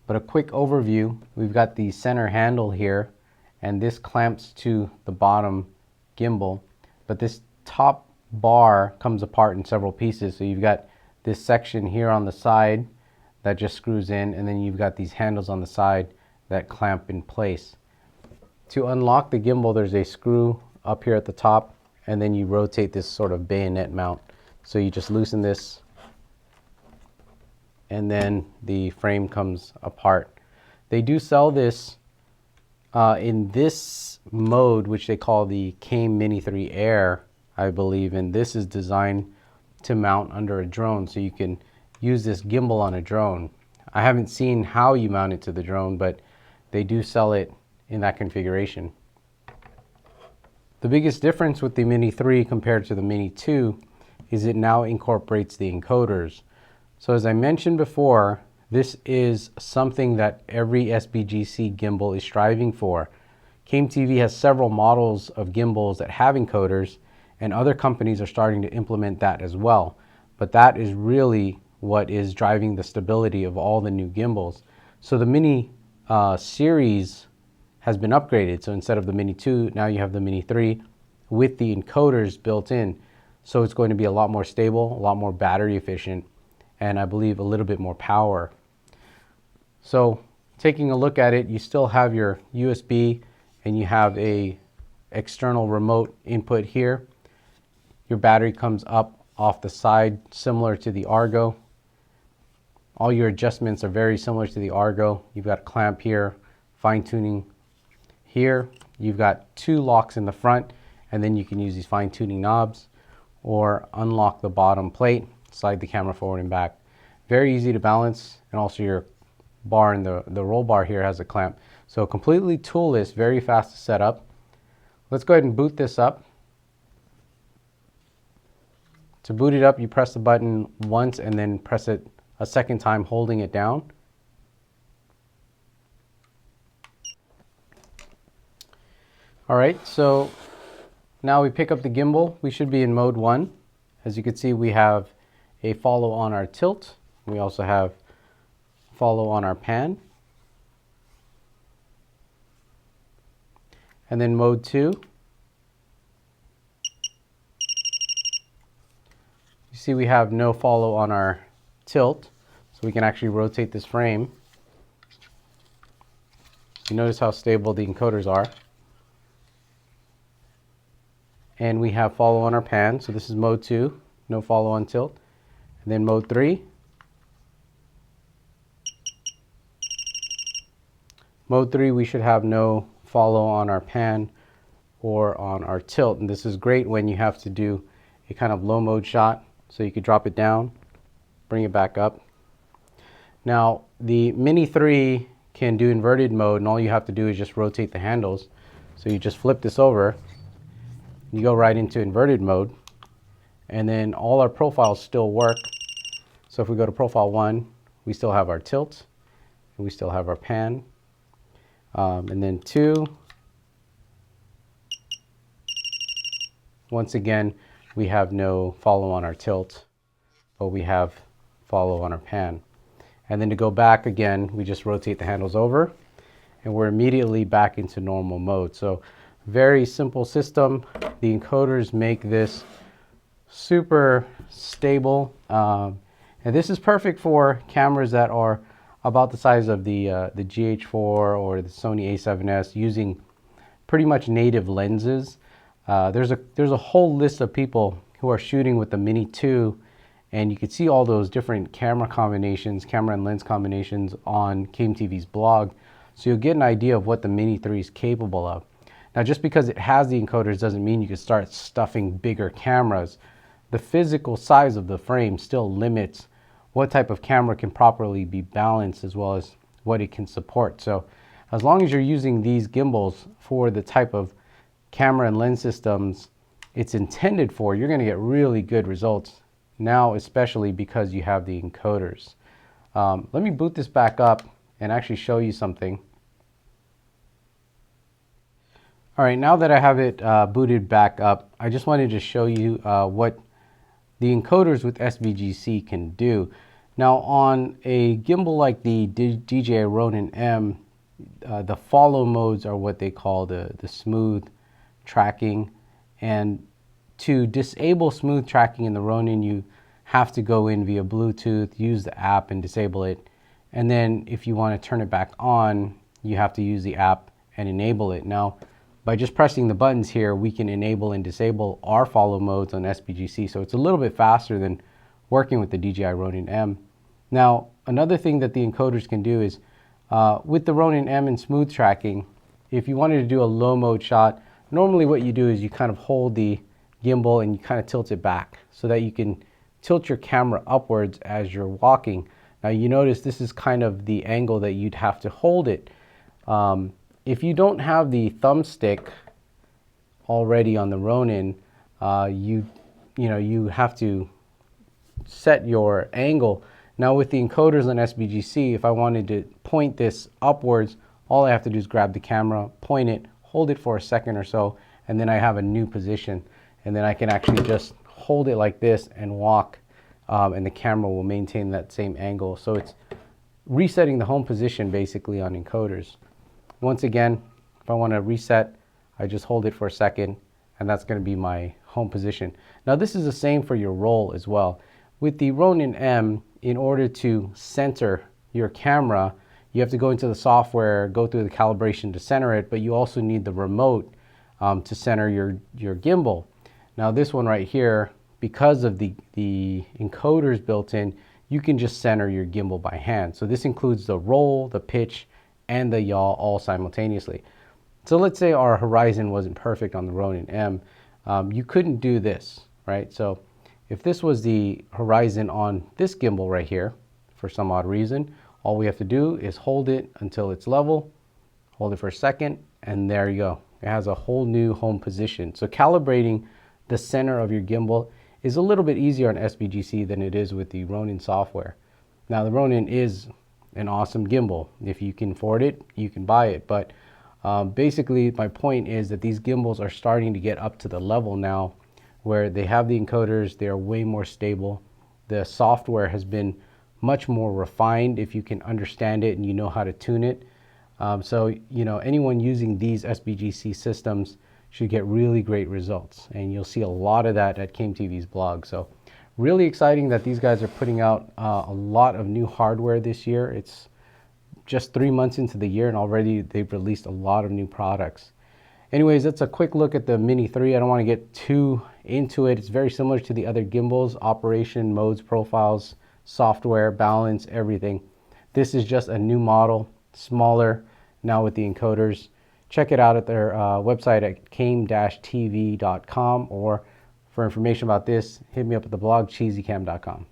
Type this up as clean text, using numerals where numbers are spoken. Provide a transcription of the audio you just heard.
But a quick overview, we've got the center handle here, and this clamps to the bottom gimbal, but this top bar comes apart in several pieces. So you've got this section here on the side that just screws in, and then you've got these handles on the side that clamp in place. To unlock the gimbal, there's a screw up here at the top, and then you rotate this sort of bayonet mount. So you just loosen this, and then the frame comes apart. They do sell this in this mode, which they call the MINI3 Air, I believe, and this is designed to mount under a drone, so you can use this gimbal on a drone. I haven't seen how you mount it to the drone, but they do sell it in that configuration. The biggest difference with the MINI3 compared to the MINI2 is it now incorporates the encoders. So as I mentioned before, this is something that every SBGC gimbal is striving for. CameTV has several models of gimbals that have encoders, and other companies are starting to implement that as well. But that is really what is driving the stability of all the new gimbals. So the Mini series has been upgraded. So instead of the MINI2, now you have the MINI3 with the encoders built in. So it's going to be a lot more stable, a lot more battery efficient, and I believe a little bit more power. So taking a look at it, you still have your USB and you have a external remote input here. Your battery comes up off the side, similar to the Argo. All your adjustments are very similar to the Argo. You've got a clamp here, fine tuning here. You've got two locks in the front, and then you can use these fine tuning knobs or unlock the bottom plate, slide the camera forward and back. Very easy to balance, and also your bar in the roll bar here has a clamp. So completely toolless, very fast to set up. Let's go ahead and boot this up. To boot it up, you press the button once and then press it a second time, holding it down. All right, so now we pick up the gimbal. We should be in mode 1. As you can see, we have a follow on our tilt. We also have follow on our pan. And then mode 2. You see we have no follow on our tilt, so we can actually rotate this frame. You notice how stable the encoders are. And we have follow on our pan, so this is mode 2, no follow on tilt. And then mode 3. Mode 3, we should have no follow on our pan or on our tilt. And this is great when you have to do a kind of low mode shot. So you could drop it down, bring it back up. Now the MINI3 can do inverted mode, and all you have to do is just rotate the handles. So you just flip this over, you go right into inverted mode, and then all our profiles still work. So if we go to profile 1, we still have our tilt, and we still have our pan. And then 2, once again, we have no follow on our tilt, but we have follow on our pan. And then to go back again, we just rotate the handles over, and we're immediately back into normal mode. So very simple system. The encoders make this super stable. And this is perfect for cameras that are about the size of the GH4 or the Sony a7S, using pretty much native lenses. There's a whole list of people who are shooting with the MINI2, and you can see all those different camera combinations, camera and lens combinations on CameTV's blog. So you'll get an idea of what the MINI3 is capable of. Now, just because it has the encoders doesn't mean you can start stuffing bigger cameras. The physical size of the frame still limits what type of camera can properly be balanced, as well as what it can support. So as long as you're using these gimbals for the type of camera and lens systems it's intended for, you're going to get really good results now, especially because you have the encoders. Let me boot this back up and actually show you something. All right, now that I have it booted back up, I just wanted to show you what the encoders with SBGC can do. Now on a gimbal like the DJI Ronin M, the follow modes are what they call the smooth tracking. And to disable smooth tracking in the Ronin, you have to go in via Bluetooth, use the app and disable it. And then if you want to turn it back on, you have to use the app and enable it. Now, by just pressing the buttons here, we can enable and disable our follow modes on SBGC. So it's a little bit faster than working with the DJI Ronin M. Now, another thing that the encoders can do is, with the Ronin M and smooth tracking, if you wanted to do a low mode shot, normally what you do is you kind of hold the gimbal and you kind of tilt it back so that you can tilt your camera upwards as you're walking. Now you notice this is kind of the angle that you'd have to hold it. If you don't have the thumbstick already on the Ronin, you have to set your angle. Now with the encoders on SBGC, if I wanted to point this upwards, all I have to do is grab the camera, point it, hold it for a second or so, and then I have a new position. And then I can actually just hold it like this and walk, and the camera will maintain that same angle. So it's resetting the home position basically on encoders. Once again, if I want to reset, I just hold it for a second, and that's going to be my home position. Now this is the same for your roll as well. With the Ronin M, in order to center your camera, you have to go into the software, go through the calibration to center it, but you also need the remote to center your gimbal. Now this one right here, because of the encoders built in, you can just center your gimbal by hand. So this includes the roll, the pitch, and the yaw all simultaneously. So let's say our horizon wasn't perfect on the Ronin M. You couldn't do this, right? So if this was the horizon on this gimbal right here, for some odd reason, all we have to do is hold it until it's level, hold it for a second, and there you go. It has a whole new home position. So calibrating the center of your gimbal is a little bit easier on SBGC than it is with the Ronin software. Now the Ronin is an awesome gimbal. If you can afford it, you can buy it. But basically my point is that these gimbals are starting to get up to the level now where they have the encoders, they're way more stable. The software has been much more refined if you can understand it and you know how to tune it. So anyone using these SBGC systems should get really great results, and you'll see a lot of that at CameTV's blog. So really exciting that these guys are putting out a lot of new hardware this year. It's just 3 months into the year and already they've released a lot of new products. Anyways, that's a quick look at the Mini 3. I don't want to get too into it. It's very similar to the other gimbals: operation, modes, profiles, software, balance, everything. This is just a new model, smaller, now with the encoders. Check it out at their website at came-tv.com, or for information about this, hit me up at the blog cheesycam.com.